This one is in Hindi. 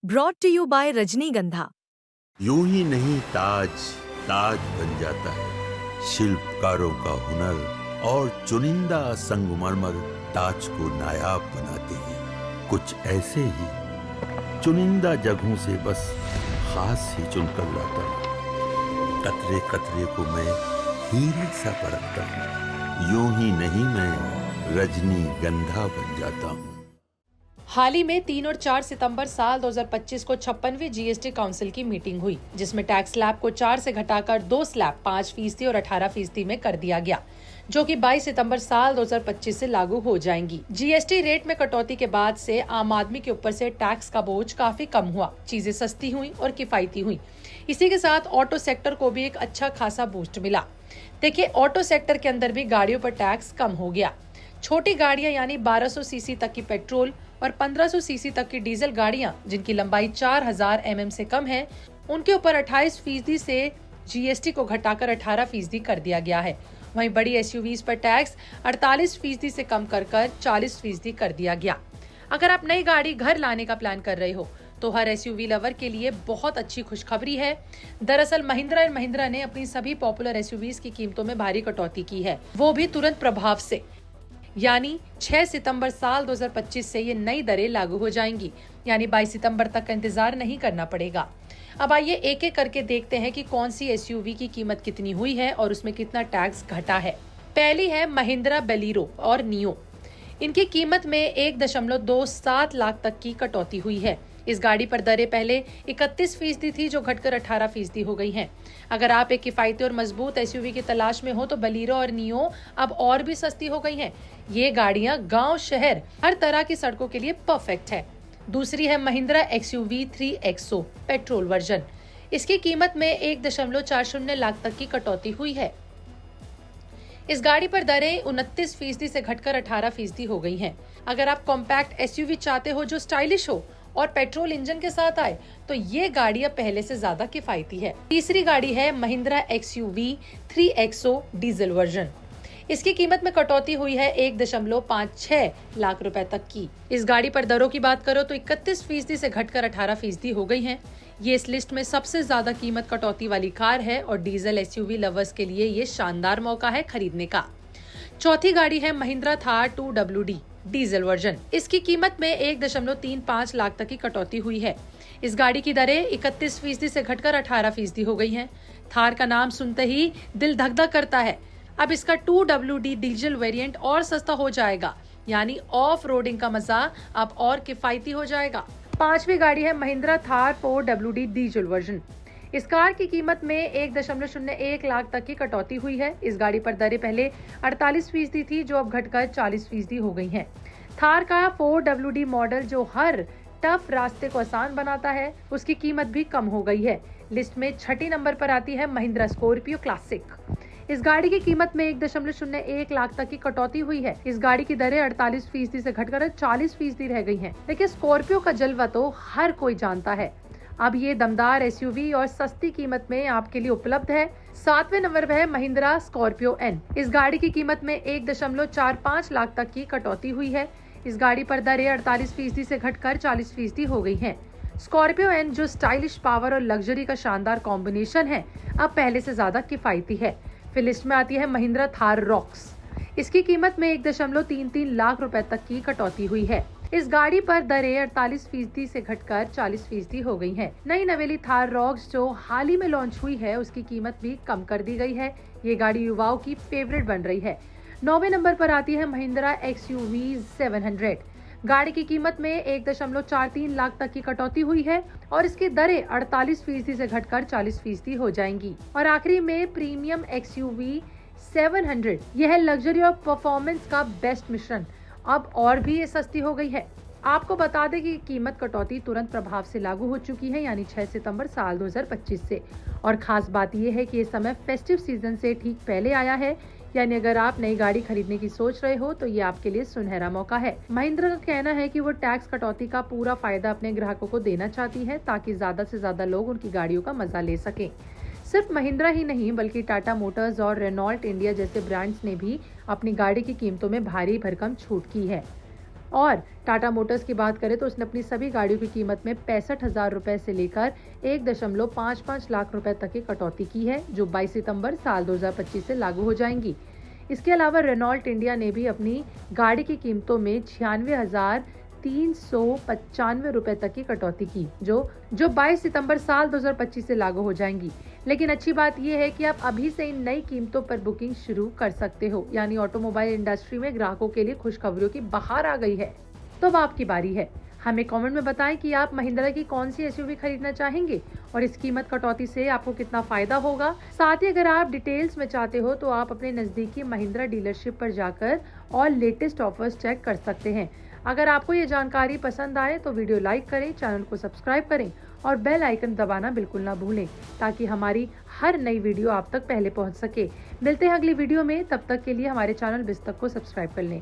ब्रॉट टू यू बाय रजनीगंधा। यूं ही नहीं ताज ताज बन जाता है, शिल्पकारों का हुनर और चुनिंदा संगमरमर ताज को नायाब बनाते हैं। कुछ ऐसे ही चुनिंदा जगहों से बस खास ही चुनकर लाता हूँ। कतरे कतरे को मैं हीरे सा परखता हूँ। यूं ही नहीं मैं रजनीगंधा बन जाता हूँ। हाल ही में 3 और 4 सितंबर साल 2025 को 56वीं जीएसटी काउंसिल की मीटिंग हुई, जिसमें टैक्स स्लैब को 4 से घटाकर 2 स्लैब 5% और 18% में कर दिया गया, जो कि 22 सितंबर साल 2025 से लागू हो जाएंगी। जीएसटी रेट में कटौती के बाद से आम आदमी के ऊपर से टैक्स का बोझ काफी कम हुआ, चीजें सस्ती हुई और किफायती हुई। इसी के साथ ऑटो सेक्टर को भी एक अच्छा खासा बूस्ट मिला। देखिए, ऑटो सेक्टर के अंदर भी गाड़ियों पर टैक्स कम हो गया। छोटी गाड़ियां यानी 1200 सीसी तक की पेट्रोल और 1500 सीसी तक की डीजल गाड़ियां जिनकी लंबाई 4000 mm से कम है, उनके ऊपर 28% से जीएसटी को घटाकर 18% कर दिया गया है। वहीं बड़ी एसयूवीज पर टैक्स 48% से कम कर 40% कर दिया गया। अगर आप नई गाड़ी घर लाने का प्लान कर रहे हो तो हर एसयूवी लवर के लिए बहुत अच्छी खुशखबरी है। दरअसल महिंद्रा एंड महिंद्रा ने अपनी सभी पॉपुलर एसयूवीज की कीमतों में भारी कटौती की है, वो भी तुरंत प्रभाव से, यानी 6 सितंबर साल 2025 से ये नई दरें लागू हो जाएंगी, यानी 22 सितंबर तक का इंतजार नहीं करना पड़ेगा। अब आइए एक एक करके देखते हैं कि कौन सी एसयूवी की कीमत कितनी हुई है और उसमें कितना टैक्स घटा है। पहली है महिंद्रा बेलीरो और नियो। इनकी कीमत में 1.27 लाख तक की कटौती हुई है। इस गाड़ी पर दरें पहले 31% थी, जो घटकर 18% हो गई हैं। अगर आप एक किफायती और मजबूत एसयूवी की तलाश में हो तो बलीरो और नियो अब और भी सस्ती हो गई हैं। ये गाड़ियां गांव शहर हर तरह की सड़कों के लिए परफेक्ट है। दूसरी है Mahindra XUV 3XO petrol version. इसकी कीमत में 1.40 लाख तक की कटौती हुई है। इस गाड़ी पर दरें 29% से घटकर 18% हो गई हैं। अगर आप कॉम्पैक्ट एसयूवी चाहते हो जो स्टाइलिश हो और पेट्रोल इंजन के साथ आए तो ये गाड़ियां पहले से ज्यादा किफायती है। तीसरी गाड़ी है Mahindra XUV 3XO diesel version. इसकी कीमत में कटौती हुई है 1.56 लाख रुपए तक की। इस गाड़ी पर दरों की बात करो तो 31% से घटकर 18% हो गई हैं। ये इस लिस्ट में सबसे ज्यादा कीमत कटौती वाली कार है और डीजल एसयूवी लवर्स के लिए ये शानदार मौका है खरीदने का। चौथी गाड़ी है Mahindra Thar 2WD diesel version. इसकी कीमत में 1.35 लाख तक की कटौती हुई है। इस गाड़ी की दरें 31% से घटकर 18% हो गई हैं। थार का नाम सुनते ही दिल धक धक करता है। अब इसका 2WD डीजल वेरिएंट और सस्ता हो जाएगा, यानी ऑफ रोडिंग का मजा अब और किफायती हो जाएगा। पांचवी गाड़ी है Mahindra Thar 4WD diesel version. इस कार की कीमत में 1.01 लाख तक की कटौती हुई है। इस गाड़ी पर दरें पहले 48% थी, जो अब घटकर 40% हो गई हैं। थार का 4WD मॉडल जो हर टफ रास्ते को आसान बनाता है, उसकी कीमत भी कम हो गई है। लिस्ट में छठी नंबर पर आती है महिंद्रा स्कॉर्पियो क्लासिक। इस गाड़ी की कीमत में 1.01 लाख तक की कटौती हुई है। इस गाड़ी की दरें 48% से घटकर 40% रह गई हैं। देखिए, स्कॉर्पियो का जलवा तो हर कोई जानता है। अब ये दमदार एसयूवी और सस्ती कीमत में आपके लिए उपलब्ध है। 7वें नंबर पर है महिंद्रा स्कॉर्पियो एन। इस गाड़ी की कीमत में 1.45 लाख तक की कटौती हुई है। इस गाड़ी पर दरें 48% से घटकर 40% हो गई हैं। स्कॉर्पियो एन जो स्टाइलिश पावर और लग्जरी का शानदार कॉम्बिनेशन है, अब पहले से ज्यादा किफायती है। फिर लिस्ट में आती है महिंद्रा थार रॉक्स। इसकी कीमत में 1.33 लाख रुपए तक की कटौती हुई है। इस गाड़ी पर दरें 48% से घटकर 40% हो गई हैं। नई नवेली थार रॉक्स जो हाल ही में लॉन्च हुई है, उसकी कीमत भी कम कर दी गई है। ये गाड़ी युवाओं की फेवरेट बन रही है। 9वें नंबर पर आती है महिंद्रा एक्सयूवी 700। गाड़ी की कीमत में 1.43 लाख तक की कटौती हुई है और इसकी दरें 48% से घटकर 40% हो जाएंगी। और आखिरी में प्रीमियम एक्सयूवी 700, यह है लग्जरी और परफॉर्मेंस का बेस्ट मिश्रण। अब और भी ये सस्ती हो गई है। आपको बता दें कि कीमत कटौती तुरंत प्रभाव से लागू हो चुकी है, यानी 6 सितंबर साल 2025 से। और खास बात यह है कि ये समय फेस्टिव सीजन से ठीक पहले आया है, यानी अगर आप नई गाड़ी खरीदने की सोच रहे हो तो ये आपके लिए सुनहरा मौका है। महिंद्रा का कहना है कि वो टैक्स कटौती का पूरा फायदा अपने ग्राहकों को देना चाहती है, ताकि ज्यादा से ज्यादा लोग उनकी गाड़ियों का मजा ले सकें। सिर्फ महिंद्रा ही नहीं बल्कि टाटा मोटर्स और रेनॉल्ट इंडिया जैसे ब्रांड्स ने भी अपनी गाड़ी की कीमतों में भारी भरकम छूट की है। और टाटा मोटर्स की बात करें तो उसने अपनी सभी गाड़ियों की कीमत में 65,000 रुपए से लेकर 1.55 लाख रुपए तक की कटौती की है, जो 22 सितंबर साल 2025 से लागू हो जाएंगी। इसके अलावा रेनॉल्ट इंडिया ने भी अपनी गाड़ी की कीमतों में 96,395 रुपए तक की कटौती की, जो 22 सितंबर साल 2025 से लागू हो जाएंगी। लेकिन अच्छी बात यह है कि आप अभी से इन नई कीमतों पर बुकिंग शुरू कर सकते हो, यानी ऑटोमोबाइल इंडस्ट्री में ग्राहकों के लिए खुशखबरियों की बहार आ गई है। तो अब आपकी बारी है। हमें कमेंट में बताएं कि आप महिंद्रा की कौन सी एसयूवी खरीदना चाहेंगे और इस कीमत कटौती से आपको कितना फायदा होगा। साथ ही अगर आप डिटेल्स में चाहते हो तो आप अपने नजदीकी महिंद्रा डीलरशिप पर जाकर और लेटेस्ट ऑफर्स चेक कर सकते हैं। अगर आपको ये जानकारी पसंद आए तो वीडियो लाइक करें, चैनल को सब्सक्राइब करें और बेल आइकन दबाना बिल्कुल ना भूलें, ताकि हमारी हर नई वीडियो आप तक पहले पहुंच सके। मिलते हैं अगली वीडियो में, तब तक के लिए हमारे चैनल बिस्तक को सब्सक्राइब कर लें।